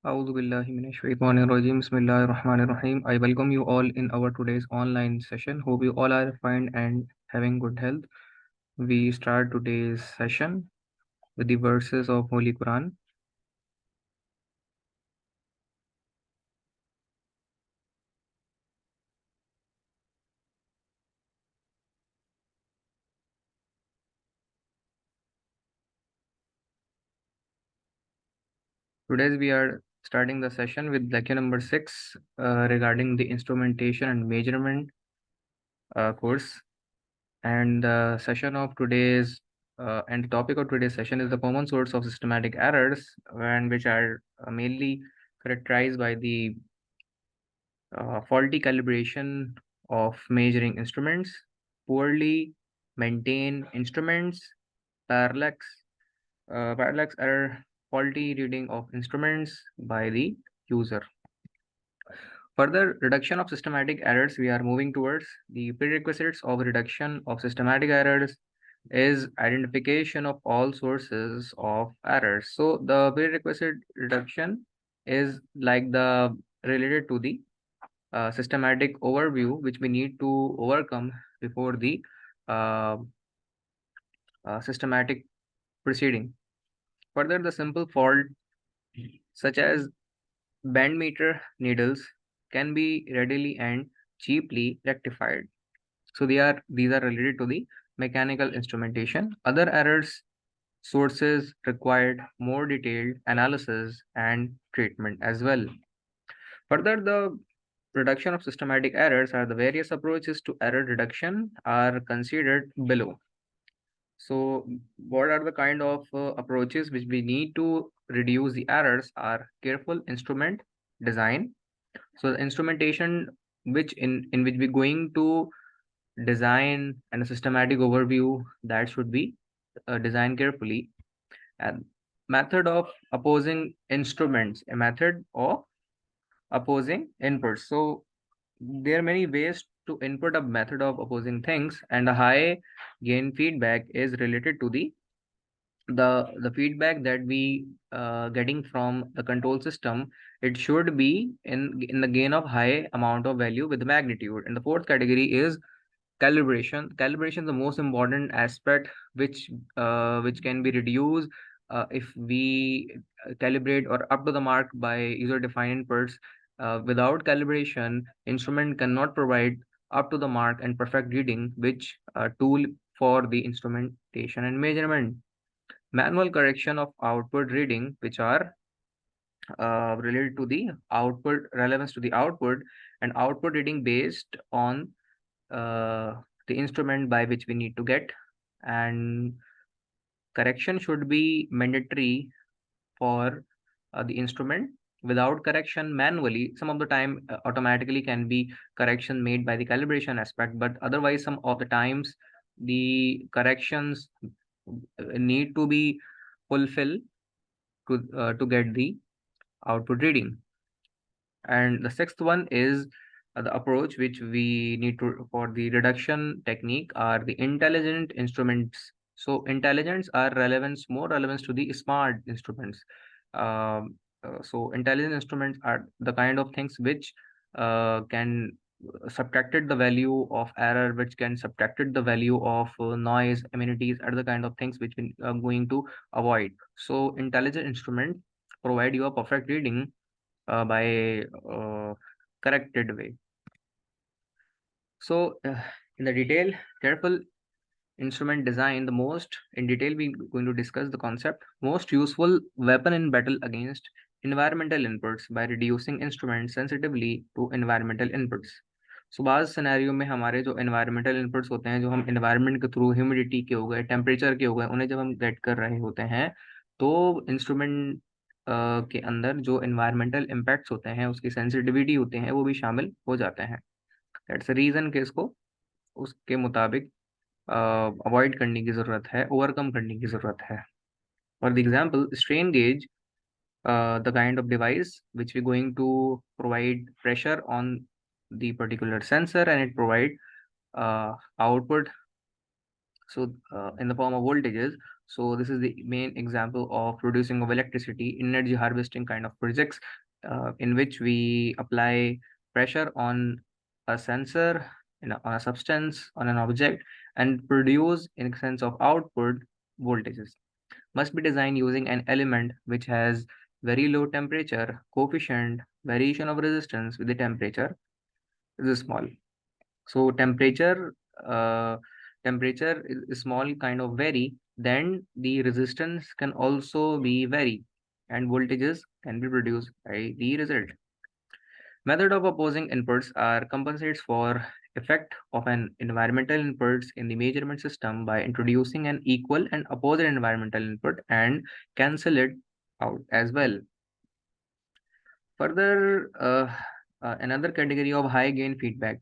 A'udhu billahi minash shaitanir rajim. Bismillahir Rahmanir Rahim. I welcome you all in our today's online session. Hope you all are fine and having good health. We start today's session with the verses of Holy Quran. Today we are starting the session with lecture number 6 regarding the instrumentation and measurement course. And the session of today's and the topic of today's session is the common source of systematic errors, and which are mainly characterized by the faulty calibration of measuring instruments, poorly maintained instruments, parallax, parallax error, faulty reading of instruments by the user. Further reduction of systematic errors, we are moving towards the prerequisites of reduction of systematic errors is identification of all sources of errors. So the prerequisite reduction is like the related to the systematic overview which we need to overcome before the uh, systematic proceeding. Further, the simple fault such as band meter needles can be readily and cheaply rectified. So these are related to the mechanical instrumentation. Other errors sources required more detailed analysis and treatment as well. Further, the reduction of systematic errors are the various approaches to error reduction are considered below. So what are the kind of approaches which we need to reduce the errors are careful instrument design. So the instrumentation in which we're going to design and a systematic overview that should be designed carefully. And method of opposing instruments, a method of opposing inputs. So there are many ways to input a method of opposing things, and a high gain feedback is related to the feedback that we getting from the control system. It should be in the gain of high amount of value with the magnitude. And the fourth category is calibration is the most important aspect which can be reduced if we calibrate or up to the mark by user defined inputs. Without calibration, instrument cannot provide up to the mark and perfect reading, which tool for the instrumentation and measurement. Manual correction of output reading, which are related to the output relevance to the output, and output reading based on uh, the instrument by which we need to get. And correction should be mandatory for the instrument. Without correction manually, some of the time automatically can be correction made by the calibration aspect, but otherwise some of the times the corrections need to be fulfilled to get the output reading. And the sixth one is the approach which we need to for the reduction technique are the intelligent instruments. So intelligence are relevance, more relevance to the smart instruments. So intelligent instruments are the kind of things which can subtracted the value of error, which can subtracted the value of noise, amenities, are the kind of things which we are going to avoid. So intelligent instrument provide you a perfect reading by corrected way. So in the detail, careful instrument design, the most in detail we're going to discuss the concept most useful weapon in battle against environmental inputs by reducing instruments sensitively to environmental inputs. So बाज scenario में हमारे जो environmental inputs होते हैं, जो हम environment के through humidity के हो गए, टेम्परेचर के हो गए, उन्हें जब हम गेट कर रहे होते हैं तो इंस्ट्रूमेंट के अंदर जो environmental impacts होते हैं उसकी सेंसिटिविटी होते हैं वो भी शामिल हो जाते हैं. दैट्स रीजन के इसको उसके मुताबिक अवॉइड करने की ज़रूरत है, ओवरकम करने की ज़रूरत है. For the example strain gauge, the kind of device which we're going to provide pressure on the particular sensor, and it provide output, so in the form of voltages. So this is the main example of producing of electricity, energy harvesting kind of projects, in which we apply pressure on a sensor, on a substance, on an object, and produce in sense of output voltages. Must be designed using an element which has very low temperature coefficient, variation of resistance with the temperature is small. So uh, temperature is small kind of vary, then the resistance can also be vary, and voltages can be produced by the result. Method of opposing inputs are compensates for effect of an environmental inputs in the measurement system by introducing an equal and opposite environmental input and cancel it out as well. Further, another category of high gain feedback.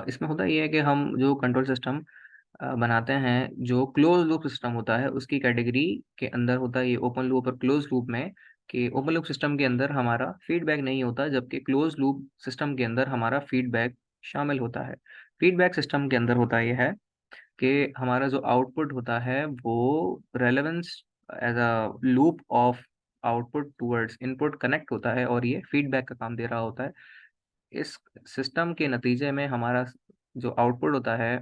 इसमें होता ये है कि हम जो control system बनाते हैं, जो क्लोज लूप सिस्टम होता है उसकी कैटेगरी के अंदर होता है ये ओपन लूप और क्लोज लूप में, कि ओपन लूप सिस्टम के अंदर हमारा फीडबैक नहीं होता, जबकि क्लोज लूप सिस्टम के अंदर हमारा फीडबैक शामिल होता है। फीडबैक सिस्टम के अंदर होता यह है कि हमारा जो आउटपुट होता है वो relevance as a loop of output towards input connect होता है और ये फीडबैक का काम दे रहा होता है। इस सिस्टम के नतीजे में हमारा जो आउटपुट होता है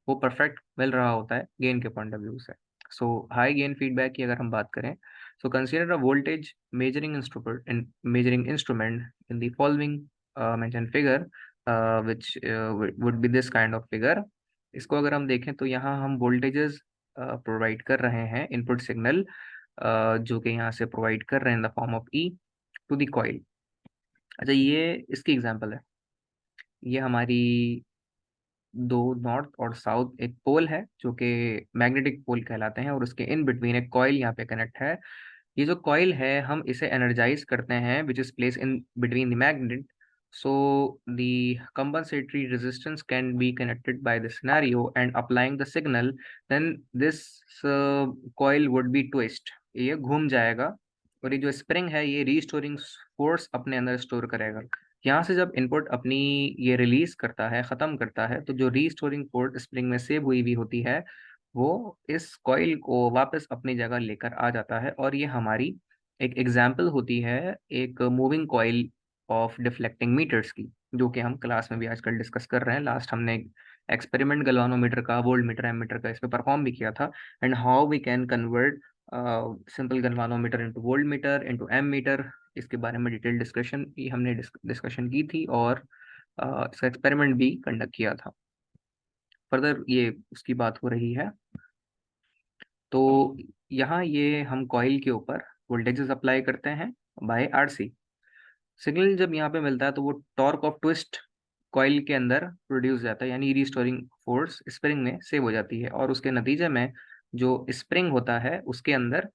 वो परफेक्ट मिल रहा होता है गेन के पॉइंट ऑफ व्यू से। सो हाई गेन फीडबैक की अगर हम बात करें, so consider a voltage measuring instrument in the following mentioned figure, which would be this kind of figure। इसको अगर हम देखें तो यहाँ हम वोल्टेजेस प्रोवाइड कर रहे हैं, इनपुट सिग्नल जो कि यहाँ से प्रोवाइड कर रहे हैं in the form of E to the coil. अच्छा, ये इसकी एग्जांपल है। ये हमारी दो नॉर्थ और साउथ एक पोल है जो कि मैग्नेटिक पोल कहलाते हैं, और उसके इन बिटवीन एक कॉइल यहाँ पे कनेक्ट है। ये जो कॉइल है हम इसे एनर्जाइज करते हैं which is place in between the magnet, so the compensatory resistance can be connected by the scenario and applying the signal, then this coil would be twist, ये घूम जाएगा और ये जो स्प्रिंग है ये रीस्टोरिंग फोर्स अपने अंदर स्टोर करेगा। यहाँ से जब इनपुट अपनी ये रिलीज करता है, खत्म करता है, तो जो रीस्टोरिंग फोर्स स्प्रिंग में सेव हुई भी होती है वो इस कॉइल को वापस अपनी जगह लेकर आ जाता है। और ये हमारी एक एग्जाम्पल होती है एक moving coil of deflecting meters की, जो कि हम क्लास में भी आजकल डिस्कस कर रहे हैं। लास्ट हमने एक्सपेरिमेंट गलवानोमीटर का, वोल्ट मीटर, एमीटर का इस पे परफॉर्म भी किया था, and how we can convert simple galvanometer into voltmeter into ammeter. इसके बारे में डिटेल डिस्कशन भी हमने डिस्कशन की थी और इसका एक्सपेरिमेंट भी कंडक्ट किया था। फर्दर ये उसकी बात हो रही है। तो यहाँ ये हम कॉइल के ऊपर वोल्टेजेस अप्लाई करते हैं बाय आरसी। सिग्नल जब यहाँ पे मिलता है तो वो टॉर्क ऑफ ट्विस्ट कॉइल के अंदर प्रोड्यूस जाता है, यानी रिस्टोरिंग फोर्स स्प्रिंग में सेव हो जाती है, और उसके नतीजे में जो स्प्रिंग होता है उसके अंदर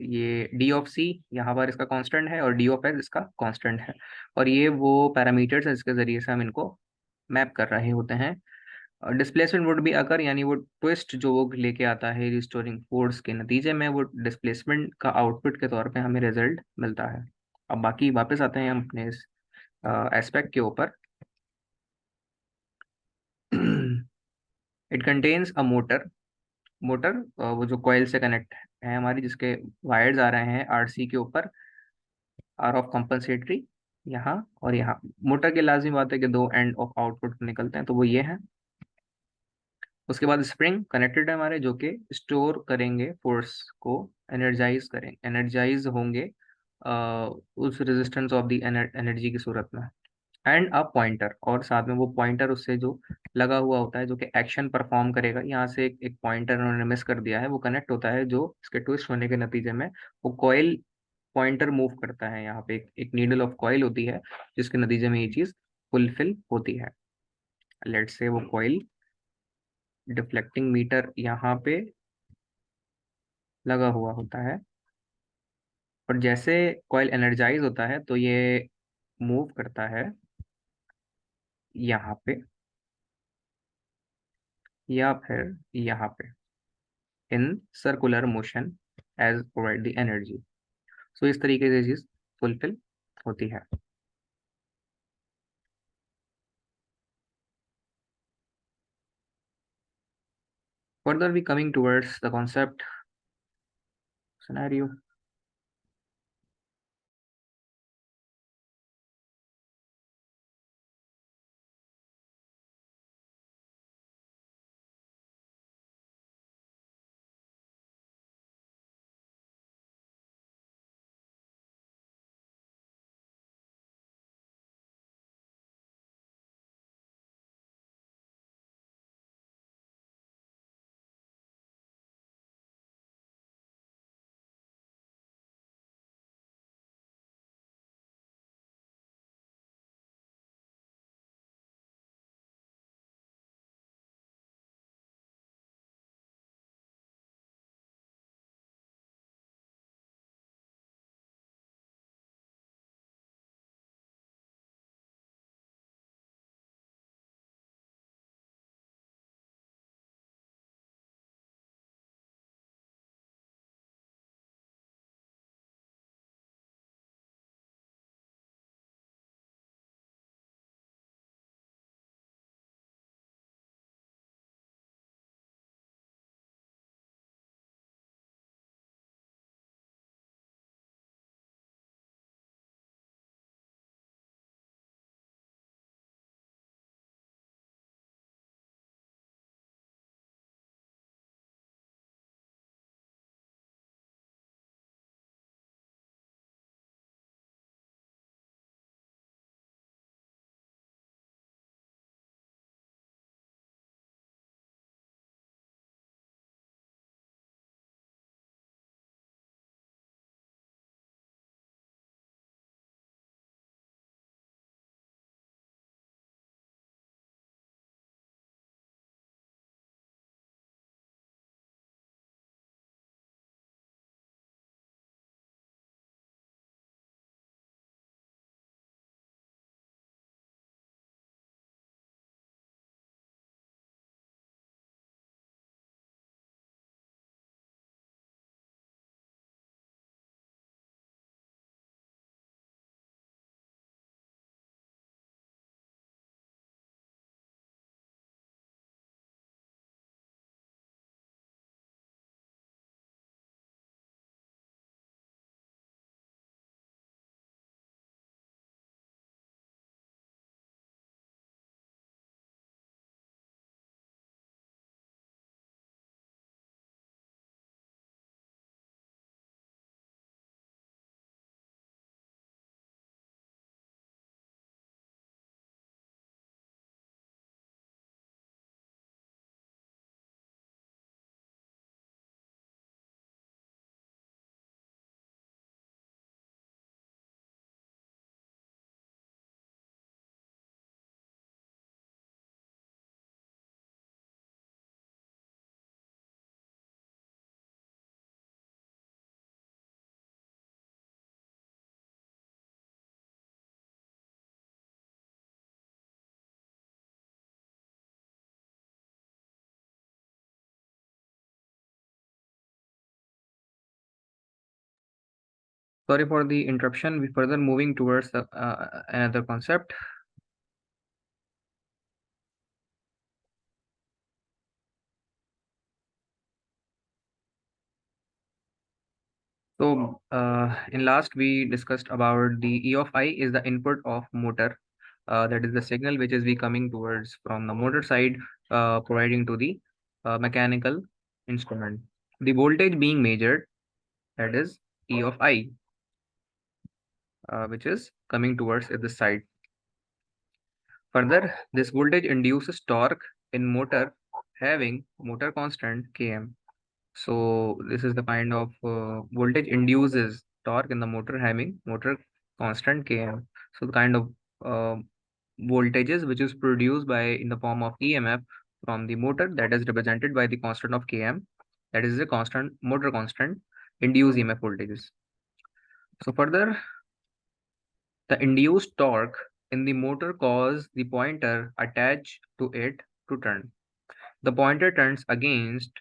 ये डी ऑफ सी यहाँ पर इसका कांस्टेंट है और डी ऑफ एक्स इसका कांस्टेंट है, और ये वो पैरामीटर्स हैं जिसके जरिए से हम इनको मैप कर रहे होते हैं। डिस्प्लेसमेंट वुड भी अगर, यानी वो ट्विस्ट जो वो लेके आता है रिस्टोरिंग फोर्स के नतीजे में, वो डिस्प्लेसमेंट का आउटपुट के तौर पे हमें रिजल्ट मिलता है। अब बाकी वापस आते हैं हम अपने इस एस्पेक्ट के ऊपर। It contains a motor. Motor वो जो कॉइल से कनेक्ट है हमारी, जिसके वायर्स आ रहे हैं आरसी के ऊपर, आर ऑफ कंपनसेटरी यहाँ और यहाँ। मोटर के लाजमी बात है कि दो एंड ऑफ आउटपुट निकलते हैं, तो वो ये है। उसके बाद स्प्रिंग कनेक्टेड है हमारे, जो कि स्टोर करेंगे फोर्स को, एनर्जाइज होंगे उस रेजिस्टेंस ऑफ द एनर्जी की सूरत में। एंड अ पॉइंटर, और साथ में वो पॉइंटर उससे जो लगा हुआ होता है जो कि एक्शन परफॉर्म करेगा। यहाँ से एक पॉइंटर उन्होंने मिस कर दिया है, वो कनेक्ट होता है जो इसके ट्विस्ट होने के नतीजे में वो कॉइल पॉइंटर मूव करता है। यहाँ पे एक नीडल ऑफ कॉइल होती है जिसके नतीजे में ये चीज फुलफिल होती है। लेट्स से वो कॉइल डिफ्लेक्टिंग मीटर यहाँ पे लगा हुआ होता है, और जैसे कॉइल एनर्जाइज होता है तो ये मूव करता है यहाँ पे या फिर यहाँ पे in circular motion as provide the energy. So इस तरीके से चीज फुलफिल होती है। Further we coming towards the concept scenario. Sorry for the interruption. We further moving towards another concept. So, in last we discussed about the E of I is the input of motor. That is the signal which is be coming towards from the motor side, providing to the mechanical instrument. The voltage being measured, that is E of I, which is coming towards this side. Further, this voltage induces torque in motor having motor constant Km. So this is the kind of voltage induces torque in the motor having motor constant Km. So the kind of uh, voltages which is produced by in the form of EMF from the motor that is represented by the constant of Km. That is the constant motor constant induced EMF voltages. So further, the induced torque in the motor cause the pointer attached to it to turn. The pointer turns against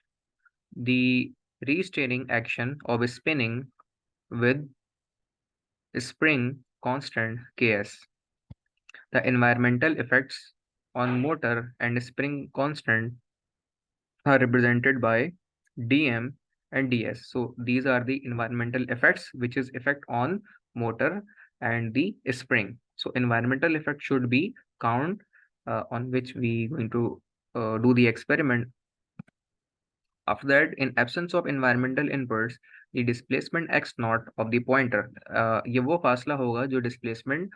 the re-steering action of a spinning with spring constant Ks. The environmental effects on motor and spring constant are represented by dm and DS. So these are the environmental effects which is effect on motor and the spring. So environmental effect should be count on which we going to do the experiment. After that, in absence of environmental inputs, the displacement x naught of the pointer, ये वो फासला होगा जो displacement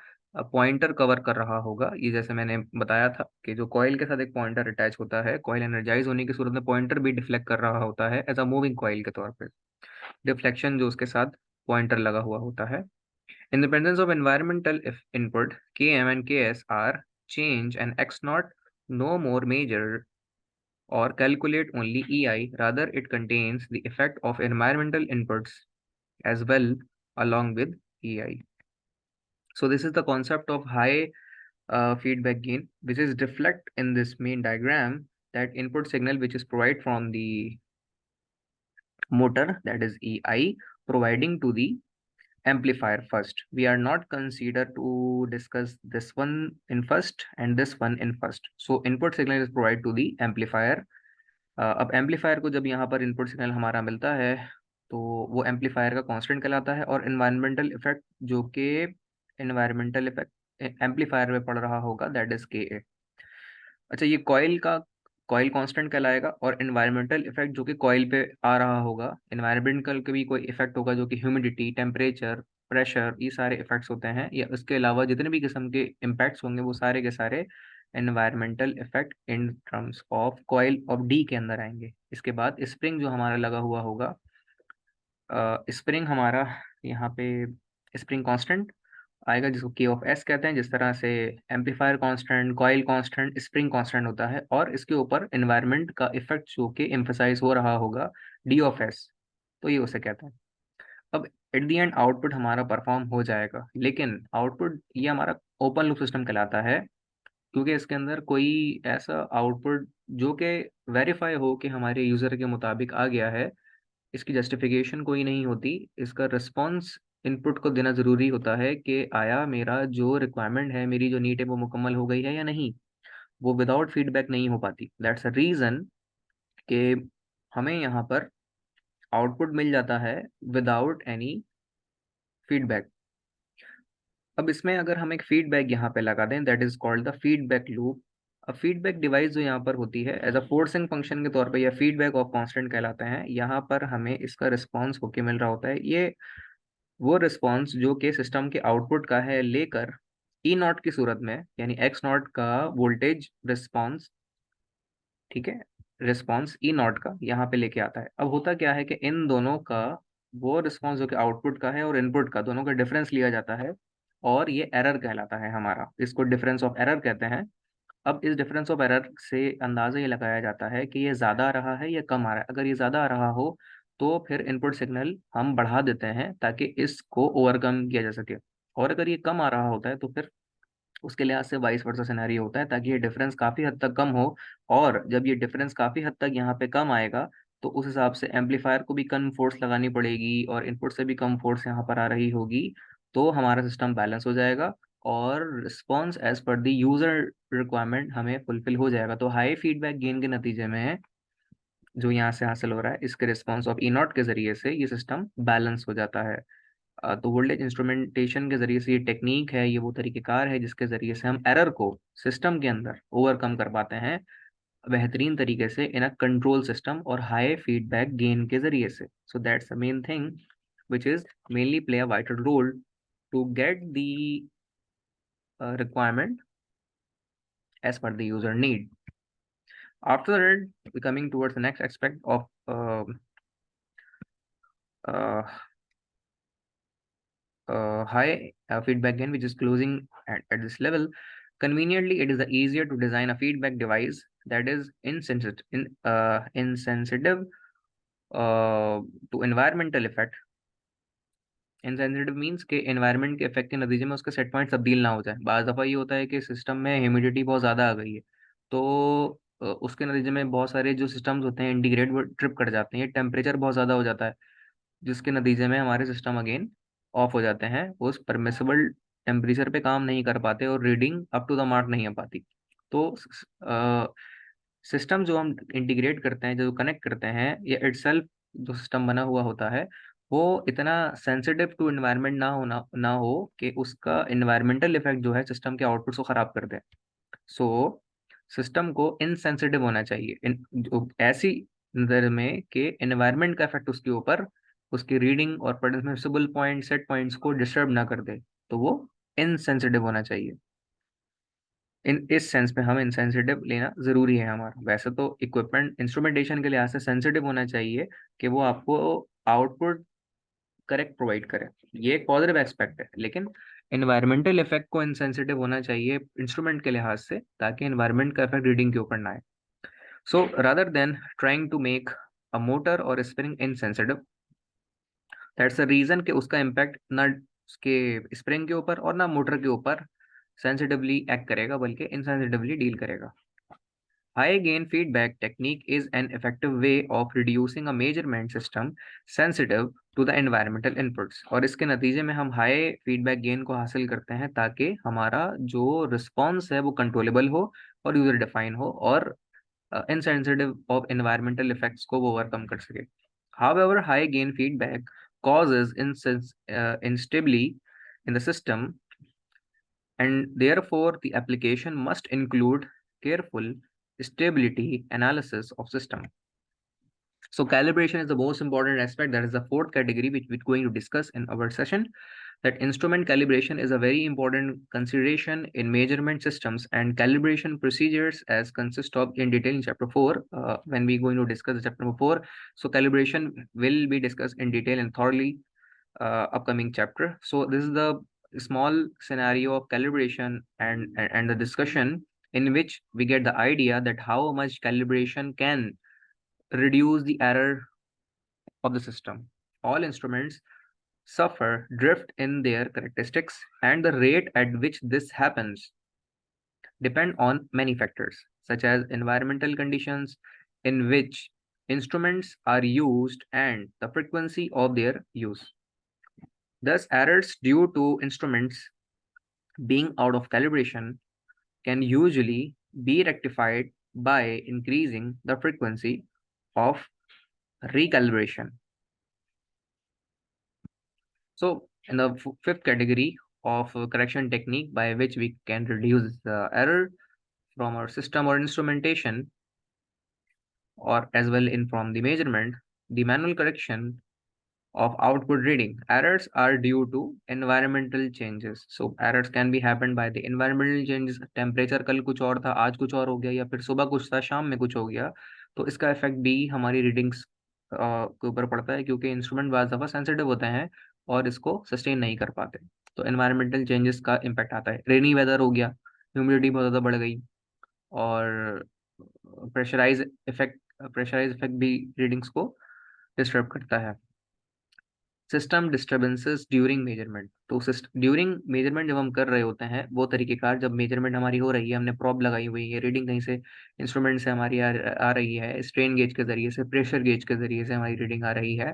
pointer cover कर रहा होगा। ये जैसे मैंने बताया था कि जो कॉइल के साथ एक पॉइंटर अटैच होता है, कॉइल एनर्जाइज होने की सूरत में पॉइंटर भी डिफ्लेक्ट कर रहा होता है एज अ मूविंग कॉइल के तौर पे। डिफ्लेक्शन जो उसके साथ पॉइंटर लगा हुआ होता है। In the presence of environmental input, Km and Ks are change and x naught no more measure or calculate only EI, rather it contains the effect of environmental inputs as well along with EI. So this is the concept of high feedback gain, which is reflect in this main diagram, that input signal which is provided from the motor, that is EI, providing to the amplifier first. We are not consider to discuss this one in first and this one in first. So input signal is provided to the amplifier. अब amplifier को जब यहाँ पर input signal हमारा मिलता है तो वो एम्पलीफायर का कांस्टेंट कहलाता है, और इन्वायरमेंटल इफेक्ट जो कि इन्वायरमेंटल इफेक्ट एम्पलीफायर में पड़ रहा होगा, दैट इज के ए। अच्छा, ये कॉइल कांस्टेंट कहलाएगा, और इन्वायरमेंटल इफेक्ट जो कि कॉइल पे आ रहा होगा, इन्वायरमेंटल के भी कोई इफेक्ट होगा जो कि ह्यूमिडिटी, टेम्परेचर, प्रेशर, ये सारे इफेक्ट्स होते हैं, या उसके अलावा जितने भी किस्म के इम्पैक्ट्स होंगे वो सारे के सारे environmental effect in terms of coil of D के अंदर आएंगे। इसके बाद स्प्रिंग जो हमारा लगा हुआ होगा, स्प्रिंग हमारा यहाँ पे स्प्रिंग कांस्टेंट आएगा जिसको के ऑफ एस कहते हैं। जिस तरह से amplifier constant, coil constant, spring constant होता है, और इसके ऊपर एनवायरनमेंट का इफेक्ट जो कि एम्फेसाइज हो रहा होगा, डी ऑफ एस, तो ये उसे कहते हैं। अब एट दी एंड आउटपुट हमारा परफॉर्म हो जाएगा, लेकिन आउटपुट ये हमारा ओपन लूप सिस्टम कहलाता है, क्योंकि इसके अंदर कोई ऐसा आउटपुट जो कि वेरीफाई हो कि हमारे यूजर के मुताबिक आ गया है, इसकी जस्टिफिकेशन कोई नहीं होती। इसका रिस्पॉन्स इनपुट को देना जरूरी होता है कि आया मेरा जो रिक्वायरमेंट है, मेरी जो नीड है, वो मुकम्मल हो गई है या नहीं। वो विदाउट फीडबैक नहीं हो पाती। दैट्स अ रीजन कि हमें यहाँ पर आउटपुट मिल जाता है विदाउट एनी फीडबैक। अब इसमें अगर हम एक फीडबैक यहाँ पे लगा दें, that is called the feedback loop. अब फीडबैक डिवाइस जो यहाँ पर होती है एज अ फोर्सिंग फंक्शन के तौर पे, या फीडबैक ऑफ कांस्टेंट कहलाते हैं। यहाँ पर हमें इसका रिस्पॉन्स होके मिल रहा होता है। ये वो रिस्पॉन्स जो कि सिस्टम के आउटपुट का है, लेकर ई नॉट की सूरत में, यानी एक्स नॉट का वोल्टेज रिस्पॉन्स, ठीक है, रिस्पॉन्स ई नॉट का यहाँ पे लेके आता है। अब होता क्या है कि इन दोनों का वो रिस्पॉन्स जो कि आउटपुट का है और इनपुट का, दोनों का डिफरेंस लिया जाता है, और ये एरर कहलाता है हमारा। इसको डिफरेंस ऑफ एरर कहते हैं। अब इस डिफरेंस ऑफ एरर से अंदाजा ये लगाया जाता है कि ये ज़्यादा आ रहा है या कम आ रहा है। अगर ये ज़्यादा आ रहा हो तो फिर इनपुट सिग्नल हम बढ़ा देते हैं ताकि इसको ओवरकम किया जा सके, और अगर ये कम आ रहा होता है तो फिर उसके लिहाज से वाइस वर्सा सिनेरियो होता है, ताकि ये डिफरेंस काफ़ी हद तक कम हो। और जब ये डिफरेंस काफ़ी हद तक यहाँ पे कम आएगा तो उस हिसाब से एम्पलीफायर को भी कम फोर्स लगानी पड़ेगी, और इनपुट से भी कम फोर्स यहाँ पर आ रही होगी, तो हमारा सिस्टम बैलेंस हो जाएगा, और response as per the user requirement हमें फुलफिल हो जाएगा। तो हाई फीडबैक गेन के नतीजे में जो यहाँ से हासिल हो रहा है, इसके रिस्पॉन्स ऑफ ई नॉट के जरिए से ये सिस्टम बैलेंस हो जाता है। तो वोल्टेज इंस्ट्रूमेंटेशन के जरिए से ये टेक्निक है, ये वो तरीकेकार है जिसके जरिए से हम एरर को सिस्टम के अंदर ओवरकम कर पाते हैं बेहतरीन तरीके से इन अ कंट्रोल सिस्टम और हाई फीडबैक गेन के जरिए से। So that's the main thing which is mainly play a vital role to get the requirement as per the user need. After that, we coming towards the next aspect of uh, high feedback gain, which is closing at this level. Conveniently, it is easier to design a feedback device that is insensitive to environmental effect. Insensitive means के environment के effect के नतीजे में उसका set point तब्दील ना हो जाए। बाज़ दफ़ा ये होता है कि सिस्टम में ह्यूमिडिटी बहुत ज़्यादा आ गई है, तो उसके नतीजे में बहुत सारे जो सिस्टम्स होते हैं इंटीग्रेट वो ट्रिप कर जाते हैं। टेम्परेचर बहुत ज़्यादा हो जाता है जिसके नतीजे में हमारे सिस्टम अगेन ऑफ हो जाते हैं, उस परमिसिबल टेम्परेचर पे काम नहीं कर पाते और reading up to the mark नहीं आ पाती। तो सिस्टम जो हम इंटीग्रेट करते हैं, जो कनेक्ट करते हैं, ये इटसेल्फ जो सिस्टम बना हुआ होता है वो इतना सेंसिटिव टू इन्वायरमेंट ना हो कि उसका इन्वायरमेंटल इफेक्ट जो है सिस्टम के आउटपुट को खराब कर दे। सो सिस्टम को इनसेंसिटिव होना चाहिए जो ऐसी नजर में कि एनवायरनमेंट का इफेक्ट उसके ऊपर उसकी रीडिंग और परमिसिबल पॉइंट सेट पॉइंट्स को डिस्टर्ब ना कर दे, तो वो इनसेंसिटिव होना चाहिए। इन इस सेंस में हम इनसेंसिटिव लेना जरूरी है हमारा। वैसे तो इक्विपमेंट इंस्ट्रूमेंटेशन के लिहाज से सेंसिटिव होना चाहिए कि वो आपको आउटपुट करेक्ट प्रोवाइड करे, ये एक पॉजिटिव एस्पेक्ट है। लेकिन इन्वायरमेंटल इफेक्ट को इनसेंसिटिव होना चाहिए इंस्ट्रूमेंट के लिहाज से, ताकि इन्वायरमेंट का इफेक्ट रीडिंग के ऊपर ना आए। So rather than trying to make a motor और spring insensitive, that's the reason कि उसका इम्पैक्ट ना उसके स्प्रिंग के ऊपर और ना मोटर के ऊपर सेंसिटिवली एक्ट करेगा, बल्कि इनसेंसिटिवली डील करेगा। High gain feedback technique is an effective way of reducing a measurement system sensitive to the environmental inputs, और इसके नतीजे में हम हाई फीडबैक गेन को हासिल करते हैं ताकि हमारा जो रिस्पॉन्स है वो कंट्रोलेबल हो और यूजर डिफाइन हो और insensitive of environmental effects को वो ओवरकम कर सके। However, high gain feedback causes instability in the system, and therefore the application must include careful stability analysis of system. So calibration is the most important aspect. That is the fourth category which we're going to discuss in our session. That instrument calibration is a very important consideration in measurement systems, and calibration procedures as consist of in detail in chapter 4 when we're going to discuss the chapter number 4. So calibration will be discussed in detail and thoroughly upcoming chapter. So this is the small scenario of calibration and the discussion in which we get the idea that how much calibration can reduce the error of the system. All instruments suffer drift in their characteristics, and the rate at which this happens depend on many factors, such as environmental conditions in which instruments are used and the frequency of their use. Thus, errors due to instruments being out of calibration can usually be rectified by increasing the frequency of recalibration. So, in the fifth category of correction technique by which we can reduce the error from our system or instrumentation, or as well in from the measurement, the manual correction of output reading. Errors are due to environmental changes. So errors can be happened by the environmental changes. Temperature कल कुछ और था, आज कुछ और हो गया, या फिर सुबह कुछ था, शाम में कुछ हो गया, तो इसका इफेक्ट भी हमारी रीडिंग्स के ऊपर पड़ता है, क्योंकि इंस्ट्रूमेंट बाज़ दफ़ा सेंसिटिव होते हैं और इसको सस्टेन नहीं कर पाते। तो एनवायरमेंटल चेंजेस का इम्पैक्ट आता है। रेनी वेदर हो गया, ह्यूमिडिटी बहुत ज़्यादा बढ़ गई, और प्रेशराइज इफेक्ट भी रीडिंग्स को डिस्टर्ब करता है। सिस्टम डिस्टर्बेंसेस ड्यूरिंग मेजरमेंट, तो ड्यूरिंग मेजरमेंट जब हम कर रहे होते हैं वो तरीकेकार, जब मेजरमेंट हमारी हो रही है, हमने प्रॉब लगाई हुई है, रीडिंग कहीं से इंस्ट्रूमेंट से हमारी आ रही है, स्ट्रेन गेज के जरिए से, प्रेशर गेज के जरिए से हमारी रीडिंग आ रही है,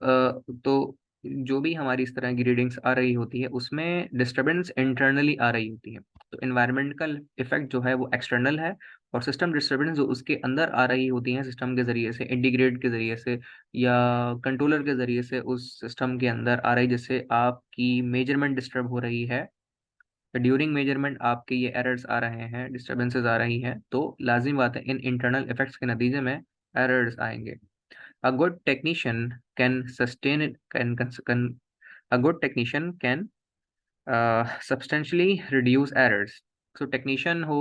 तो जो भी हमारी इस तरह की रीडिंग्स आ रही होती है उसमें डिस्टरबेंस इंटरनली आ रही होती है। तो इन्वायरमेंटल इफेक्ट जो है वो एक्सटर्नल है, और सिस्टम डिस्टरबेंस जो उसके अंदर आ रही होती है सिस्टम के जरिए से, इंटीग्रेट के जरिए से या कंट्रोलर के जरिए से उस सिस्टम के अंदर आ रही, जिससे आपकी मेजरमेंट डिस्टर्ब हो रही है। ड्यूरिंग मेजरमेंट आपके ये एरर्स आ रहे हैं, डिस्टर्बेंसेस आ रही हैं, तो लाजिम बात है इन इंटरनल इफेक्ट्स के नतीजे में एरर्स आएंगे। A good technician can sustain it, can a good technician can substantially reduce errors. So technician हो,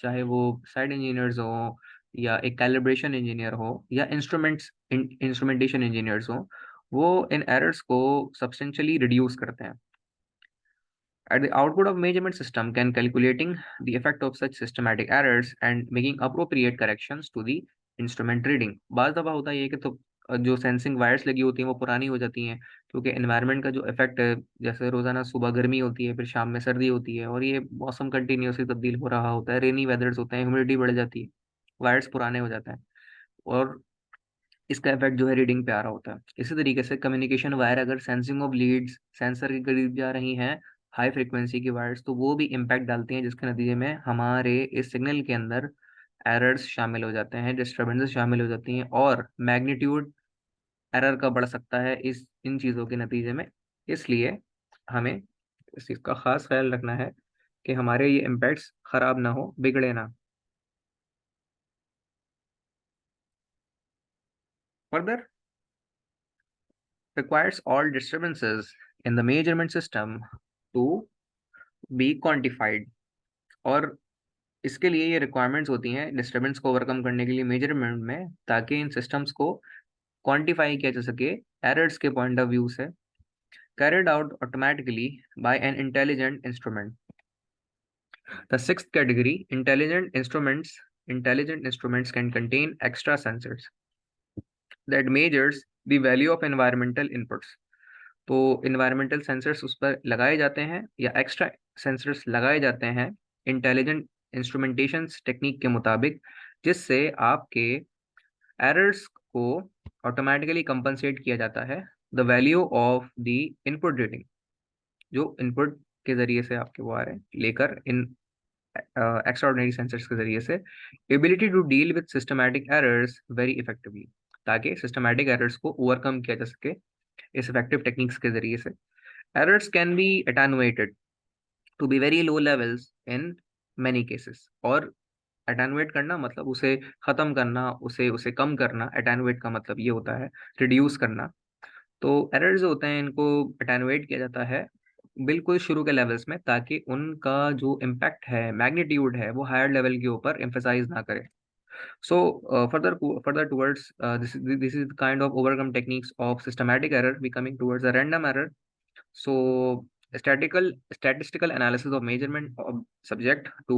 चाहे वो साइड इंजीनियर्स हो, या एक कैलिब्रेशन इंजीनियर हो, या इंस्ट्रूमेंटेशन इंजीनियर्स हो, वो इन एरर्स को सब्सटेंशियली रिड्यूस करते हैं। At the output of measurement system can calculating the effect of such systematic errors and making appropriate corrections to the instrument reading। बाज़ दफ़ा होता है ये कि तो जो सेंसिंग वायर्स लगी होती हैं वो पुरानी हो जाती हैं, क्योंकि एनवायरनमेंट का जो इफेक्ट है, जैसे रोजाना सुबह गर्मी होती है, फिर शाम में सर्दी होती है, और ये मौसम कंटिन्यूसली तब्दील हो रहा होता है, रेनी वेदर्स होते हैं, ह्यूमिडिटी बढ़ जाती है, वायर्स पुराने हो जाते हैं, और इसका इफेक्ट जो है रीडिंग पे आ रहा होता है। इसी तरीके से कम्युनिकेशन वायर अगर सेंसिंग ऑफ लीड्स सेंसर के करीब जा रही हैं, हाई फ्रिक्वेंसी की वायर्स, तो वो भी इम्पैक्ट डालती हैं, जिसके नतीजे में हमारे इस सिग्नल के अंदर एरर्स शामिल हो जाते हैं, डिस्टर्बेंसेस शामिल हो जाती हैं, और मैग्नीट्यूड एरर का बढ़ सकता है इस इन चीज़ों के नतीजे में। इसलिए हमें इस चीज़ का खास ख्याल रखना है कि हमारे ये इम्पैक्ट्स खराब ना हो, बिगड़े ना। Further requires all disturbances in the measurement system to be quantified। और इसके लिए ये रिक्वायरमेंट्स होती हैं डिस्टर्बेंस को ओवरकम करने के लिए मेजरमेंट में, ताकि इन सिस्टम्स को क्वांटिफाई किया जा सके एरर्स के पॉइंट ऑफ व्यू से, carried out automatically by an intelligent instrument। The sixth category, intelligent instruments. Intelligent instruments can contain extra sensors that measures the value of environmental inputs। तो environmental sensors उस पर लगाए जाते हैं या extra sensors लगाए जाते हैं इंटेलिजेंट इंस्ट्रूमेंटेशन टेक्निक के मुताबिक, जिससे आपके एरर्स को ऑटोमेटिकली कंपनसेट किया जाता है the value of the input reading, जो इनपुट के जरिए से आपके वो आ रहे हैं लेकर इन एक्स्ट्राऑर्डिनरी सेंसर्स के जरिए से, ability to deal with systematic errors very effectively, ताकि सिस्टमैटिक एरर्स को ओवरकम किया जा सके इस इफेक्टिव टेक्निक्स के जरिए से। Errors can be attenuated to be very low levels in many cases। और attenuate करना मतलब उसे खत्म करना, उसे उसे कम करना। attenuate का मतलब ये होता है reduce करना। तो errors जो होते हैं इनको attenuate किया जाता है बिल्कुल शुरू के लेवल्स में, ताकि उनका जो इम्पैक्ट है, मैग्नीट्यूड है, वो हायर लेवल के ऊपर एम्फेसाइज ना करे। So further towards this is the kind of overcome techniques of systematic error. We coming towards a random error। So statistical analysis of measurement of subject to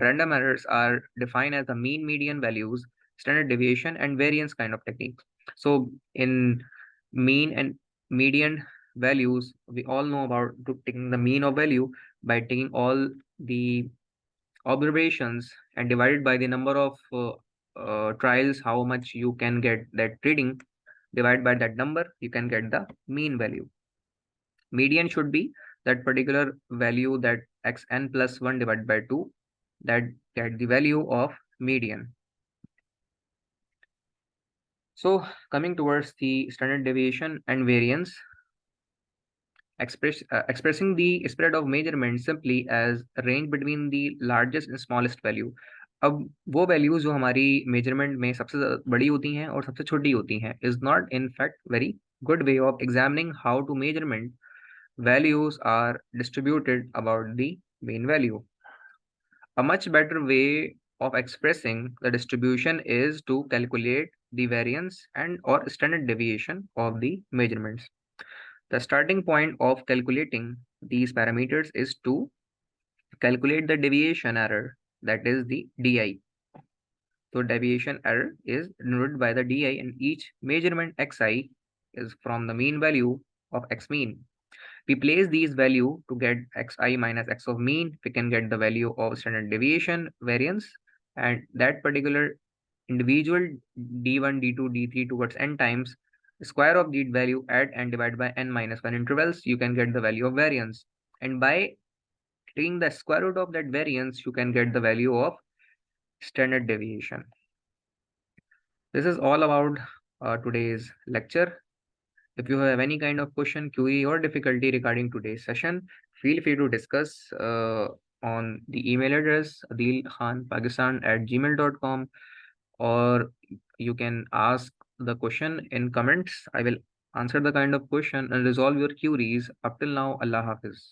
random errors are defined as the mean, median values, standard deviation, and variance kind of techniques। So in mean and median values, we all know about taking the mean of value by taking all the observations and divided by the number of trials, how much you can get that reading, divided by that number, you can get the mean value। Median should be that particular value, that xn plus 1 divided by 2, that get the value of median। So coming towards the standard deviation and variance, expressing the spread of measurement simply as a range between the largest and smallest value। अब वो values जो हमारी measurement में सबसे बड़ी होती हैं और सबसे छोटी होती हैं is not in fact very good way of examining how to measurement values are distributed about the mean value। A much better way of expressing the distribution is to calculate the variance and or standard deviation of the measurements। The starting point of calculating these parameters is to calculate the deviation error, that is the DI। So deviation error is denoted by the DI, and each measurement xi is from the mean value of x mean। We place these value to get xi minus x of mean, we can get the value of standard deviation variance, and that particular individual d1, d2, d3 towards n times square of the value at and divide by n minus 1 intervals, you can get the value of variance। And by taking the square root of that variance, you can get the value of standard deviation। This is all about today's lecture। If you have any kind of question, query, or difficulty regarding today's session, feel free to discuss on the email address adilkhanpakistan@gmail.com, or you can ask the question in comments. I will answer the kind of question and resolve your queries. Up till now, Allah Hafiz.